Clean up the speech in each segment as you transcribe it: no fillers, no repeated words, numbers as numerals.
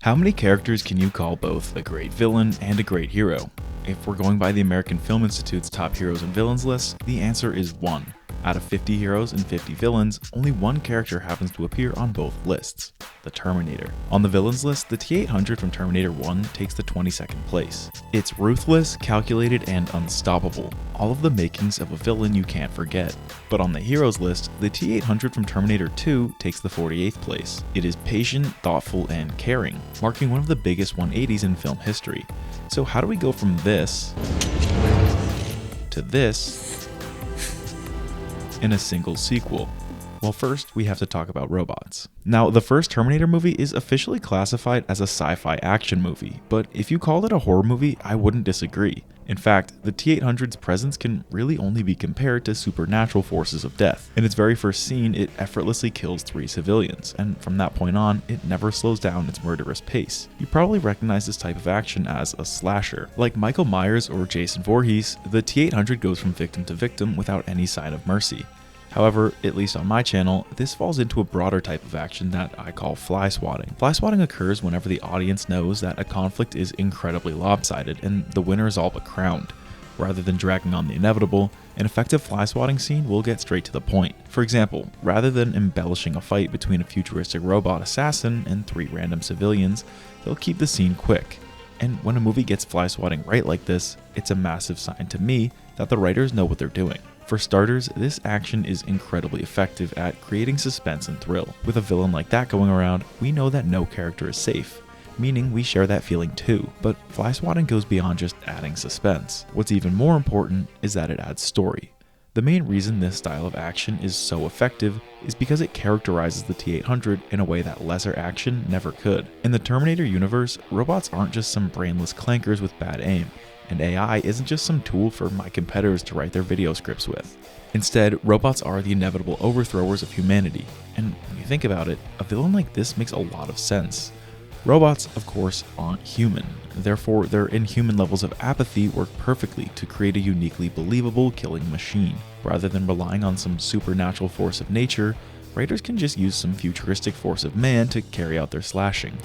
How many characters can you call both a great villain and a great hero? If we're going by the American Film Institute's top heroes and villains list, the answer is 1. Out of 50 heroes and 50 villains, only one character happens to appear on both lists, the Terminator. On the villains list, the T-800 from Terminator 1 takes the 22nd place. It's ruthless, calculated, and unstoppable, all of the makings of a villain you can't forget. But on the heroes list, the T-800 from Terminator 2 takes the 48th place. It is patient, thoughtful, and caring, marking one of the biggest 180s in film history. So how do we go from this to this in a single sequel? Well, first, we have to talk about robots. Now, the first Terminator movie is officially classified as a sci-fi action movie, but if you called it a horror movie, I wouldn't disagree. In fact, the T-800's presence can really only be compared to supernatural forces of death. In its very first scene, it effortlessly kills 3 civilians, and from that point on, it never slows down its murderous pace. You probably recognize this type of action as a slasher. Like Michael Myers or Jason Voorhees, the T-800 goes from victim to victim without any sign of mercy. However, at least on my channel, this falls into a broader type of action that I call fly swatting. Fly swatting occurs whenever the audience knows that a conflict is incredibly lopsided and the winner is all but crowned. Rather than dragging on the inevitable, an effective fly swatting scene will get straight to the point. For example, rather than embellishing a fight between a futuristic robot assassin and 3 random civilians, they'll keep the scene quick. And when a movie gets fly swatting right like this, it's a massive sign to me that the writers know what they're doing. For starters, this action is incredibly effective at creating suspense and thrill. With a villain like that going around, we know that no character is safe, meaning we share that feeling too. But fly swatting goes beyond just adding suspense. What's even more important is that it adds story. The main reason this style of action is so effective is because it characterizes the T-800 in a way that lesser action never could. In the Terminator universe, robots aren't just some brainless clankers with bad aim, and AI isn't just some tool for my competitors to write their video scripts with. Instead, robots are the inevitable overthrowers of humanity, and when you think about it, a villain like this makes a lot of sense. Robots, of course, aren't human, therefore their inhuman levels of apathy work perfectly to create a uniquely believable killing machine. Rather than relying on some supernatural force of nature, writers can just use some futuristic force of man to carry out their slashing.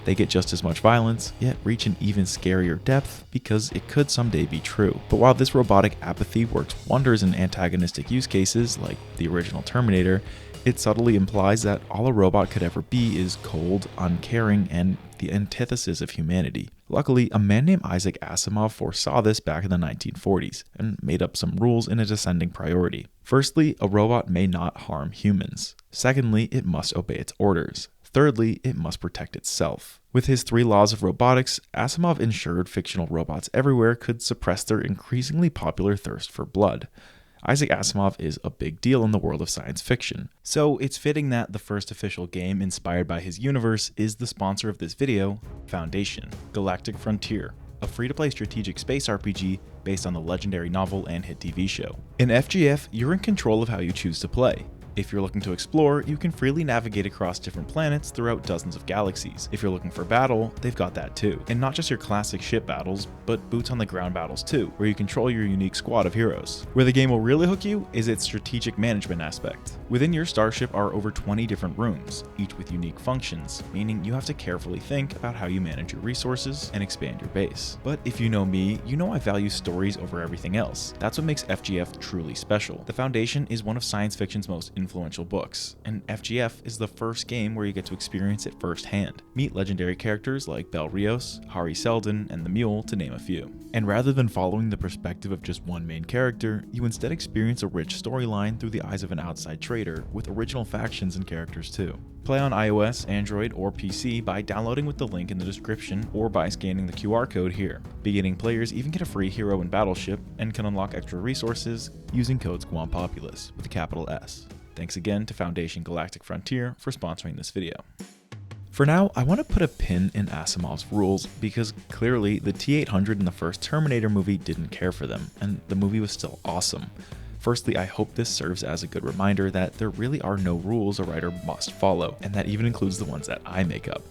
They get just as much violence, yet reach an even scarier depth because it could someday be true. But while this robotic apathy works wonders in antagonistic use cases like the original Terminator, it subtly implies that all a robot could ever be is cold, uncaring, and the antithesis of humanity. Luckily, a man named Isaac Asimov foresaw this back in the 1940s and made up some rules in a descending priority. Firstly, a robot may not harm humans. Secondly, it must obey its orders. Thirdly, it must protect itself. With his 3 laws of robotics, Asimov ensured fictional robots everywhere could suppress their increasingly popular thirst for blood. Isaac Asimov is a big deal in the world of science fiction, so it's fitting that the first official game inspired by his universe is the sponsor of this video, Foundation: Galactic Frontier, a free-to-play strategic space RPG based on the legendary novel and hit TV show. In FGF, you're in control of how you choose to play. If you're looking to explore, you can freely navigate across different planets throughout dozens of galaxies. If you're looking for battle, they've got that too. And not just your classic ship battles, but boots on the ground battles too, where you control your unique squad of heroes. Where the game will really hook you is its strategic management aspect. Within your starship are over 20 different rooms, each with unique functions, meaning you have to carefully think about how you manage your resources and expand your base. But if you know me, you know I value stories over everything else. That's what makes FGF truly special. The Foundation is one of science fiction's most influential books, and FGF is the first game where you get to experience it firsthand. Meet legendary characters like Bel Rios, Hari Seldon, and the Mule, to name a few. And rather than following the perspective of just one main character, you instead experience a rich storyline through the eyes of an outside trader, with original factions and characters too. Play on iOS, Android, or PC by downloading with the link in the description or by scanning the QR code here. Beginning players even get a free hero and battleship and can unlock extra resources using code SquamPopulous with a capital S. Thanks again to Foundation Galactic Frontier for sponsoring this video. For now, I want to put a pin in Asimov's rules because clearly the T-800 in the first Terminator movie didn't care for them, and the movie was still awesome. Firstly, I hope this serves as a good reminder that there really are no rules a writer must follow, and that even includes the ones that I make up.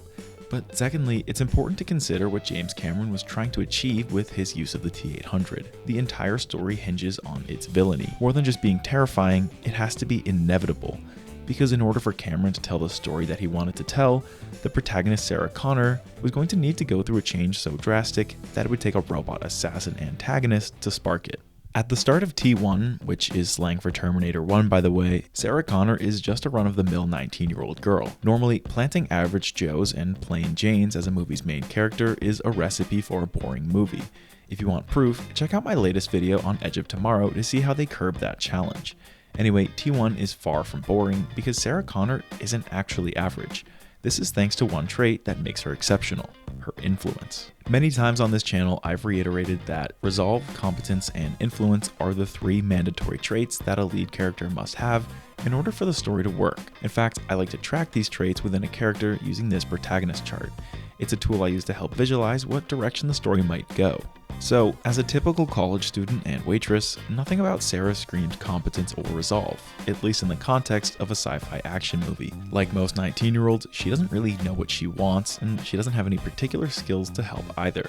But secondly, it's important to consider what James Cameron was trying to achieve with his use of the T-800. The entire story hinges on its villainy. More than just being terrifying, it has to be inevitable. because in order for Cameron to tell the story that he wanted to tell, the protagonist Sarah Connor was going to need to go through a change so drastic that it would take a robot assassin antagonist to spark it. At the start of T1, which is slang for Terminator 1 by the way, Sarah Connor is just a run-of-the-mill 19-year-old girl. Normally, planting average Joes and plain Janes as a movie's main character is a recipe for a boring movie. If you want proof, check out my latest video on Edge of Tomorrow to see how they curb that challenge. Anyway, T1 is far from boring because Sarah Connor isn't actually average. This is thanks to one trait that makes her exceptional: her influence. Many times on this channel, I've reiterated that resolve, competence, and influence are the 3 mandatory traits that a lead character must have in order for the story to work. In fact, I like to track these traits within a character using this protagonist chart. It's a tool I use to help visualize what direction the story might go. So, as a typical college student and waitress, nothing about Sarah screamed competence or resolve, at least in the context of a sci-fi action movie. Like most 19-year-olds, she doesn't really know what she wants, and she doesn't have any particular skills to help either.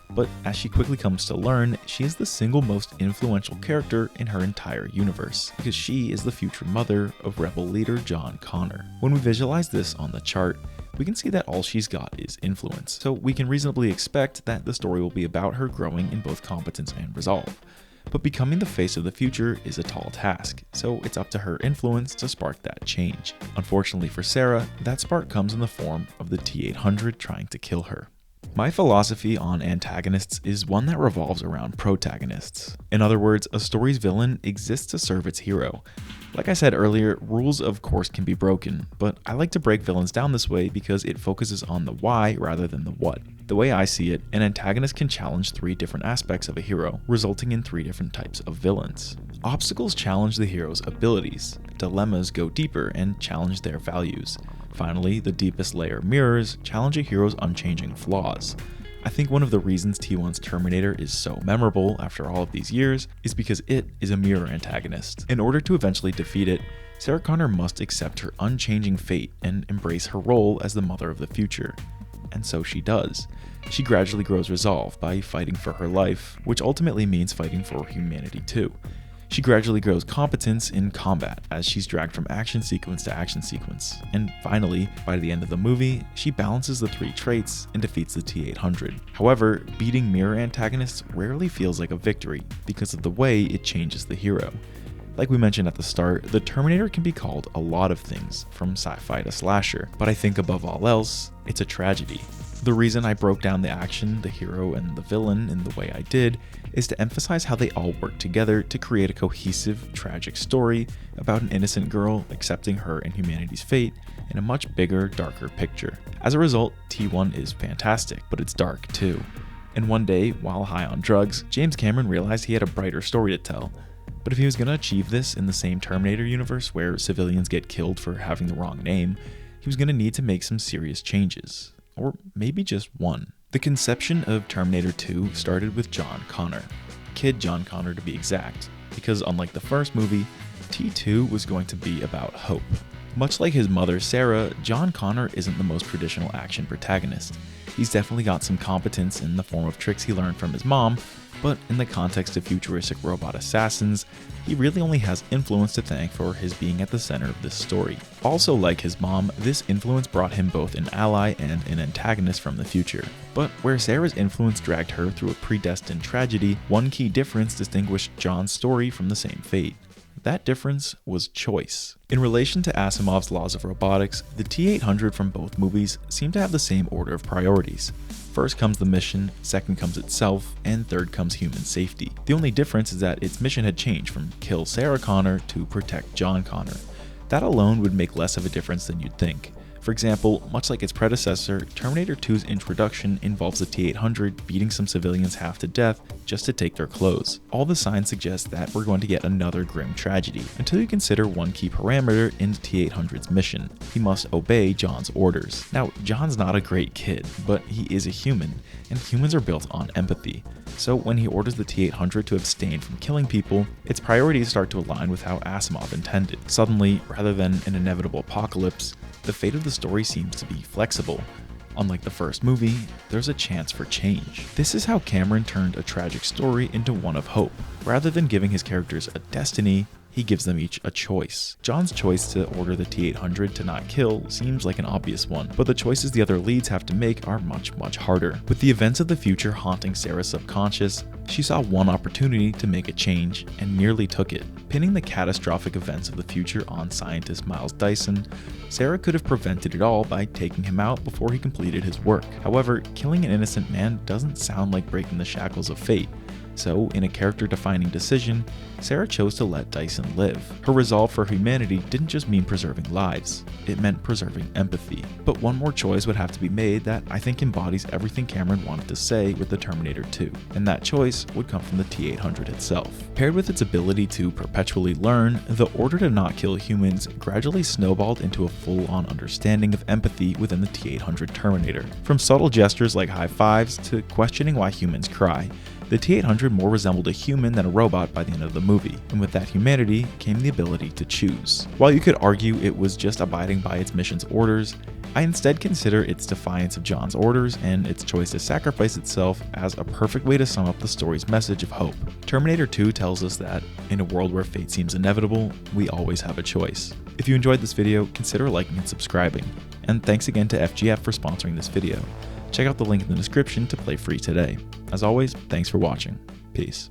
But as she quickly comes to learn, she is the single most influential character in her entire universe, because she is the future mother of rebel leader John Connor. When we visualize this on the chart, we can see that all she's got is influence, so we can reasonably expect that the story will be about her growing in both competence and resolve. But becoming the face of the future is a tall task, so it's up to her influence to spark that change. Unfortunately for Sarah, that spark comes in the form of the T-800 trying to kill her. My philosophy on antagonists is one that revolves around protagonists. In other words, a story's villain exists to serve its hero. Like I said earlier, rules of course can be broken, but I like to break villains down this way because it focuses on the why rather than the what. The way I see it, an antagonist can challenge 3 different aspects of a hero, resulting in 3 different types of villains. Obstacles challenge the hero's abilities, dilemmas go deeper and challenge their values. Finally, the deepest layer, mirrors, challenge a hero's unchanging flaws. I think one of the reasons T1's Terminator is so memorable after all of these years is because it is a mirror antagonist. In order to eventually defeat it, Sarah Connor must accept her unchanging fate and embrace her role as the mother of the future. And so she does. She gradually grows resolve by fighting for her life, which ultimately means fighting for humanity too. She gradually grows competence in combat as she's dragged from action sequence to action sequence. And finally, by the end of the movie, she balances the 3 traits and defeats the T-800. However, beating mirror antagonists rarely feels like a victory because of the way it changes the hero. Like we mentioned at the start, the Terminator can be called a lot of things, from sci-fi to slasher, but I think above all else, it's a tragedy. The reason I broke down the action, the hero, and the villain in the way I did is to emphasize how they all work together to create a cohesive, tragic story about an innocent girl accepting her and humanity's fate in a much bigger, darker picture. As a result, T1 is fantastic, but it's dark too. And one day, while high on drugs, James Cameron realized he had a brighter story to tell. But if he was going to achieve this in the same Terminator universe where civilians get killed for having the wrong name, he was going to need to make some serious changes. Or maybe just one. The conception of Terminator 2 started with John Connor. Kid John Connor to be exact, because unlike the first movie, T2 was going to be about hope. Much like his mother Sarah, John Connor isn't the most traditional action protagonist. He's definitely got some competence in the form of tricks he learned from his mom, but in the context of futuristic robot assassins, he really only has influence to thank for his being at the center of this story. Also like his mom, this influence brought him both an ally and an antagonist from the future. But where Sarah's influence dragged her through a predestined tragedy, one key difference distinguished John's story from the same fate. That difference was choice. In relation to Asimov's laws of robotics, the T-800 from both movies seem to have the same order of priorities. First comes the mission, second comes itself, and third comes human safety. The only difference is that its mission had changed from kill Sarah Connor to protect John Connor. That alone would make less of a difference than you'd think. For example, much like its predecessor, Terminator 2's introduction involves the T-800 beating some civilians half to death just to take their clothes. All the signs suggest that we're going to get another grim tragedy, until you consider one key parameter in the T-800's mission. He must obey John's orders. Now, John's not a great kid, but he is a human, and humans are built on empathy. So when he orders the T-800 to abstain from killing people, its priorities start to align with how Asimov intended. Suddenly, rather than an inevitable apocalypse, the fate of the story seems to be flexible. Unlike the first movie, there's a chance for change. This is how Cameron turned a tragic story into one of hope. Rather than giving his characters a destiny, he gives them each a choice. John's choice to order the T-800 to not kill seems like an obvious one, but the choices the other leads have to make are much harder. With the events of the future haunting Sarah's subconscious, she saw one opportunity to make a change and nearly took it. Pinning the catastrophic events of the future on scientist Miles Dyson, Sarah could have prevented it all by taking him out before he completed his work. However, killing an innocent man doesn't sound like breaking the shackles of fate. So, in a character-defining decision, Sarah chose to let Dyson live. Her resolve for humanity didn't just mean preserving lives, it meant preserving empathy. But one more choice would have to be made that I think embodies everything Cameron wanted to say with the Terminator 2, and that choice would come from the T-800 itself. Paired with its ability to perpetually learn, the order to not kill humans gradually snowballed into a full-on understanding of empathy within the T-800 Terminator. From subtle gestures like high fives to questioning why humans cry, the T-800 more resembled a human than a robot by the end of the movie, and with that humanity came the ability to choose. While you could argue it was just abiding by its mission's orders, I instead consider its defiance of John's orders and its choice to sacrifice itself as a perfect way to sum up the story's message of hope. Terminator 2 tells us that, in a world where fate seems inevitable, we always have a choice. If you enjoyed this video, consider liking and subscribing. And thanks again to FGF for sponsoring this video. Check out the link in the description to play free today. As always, thanks for watching. Peace.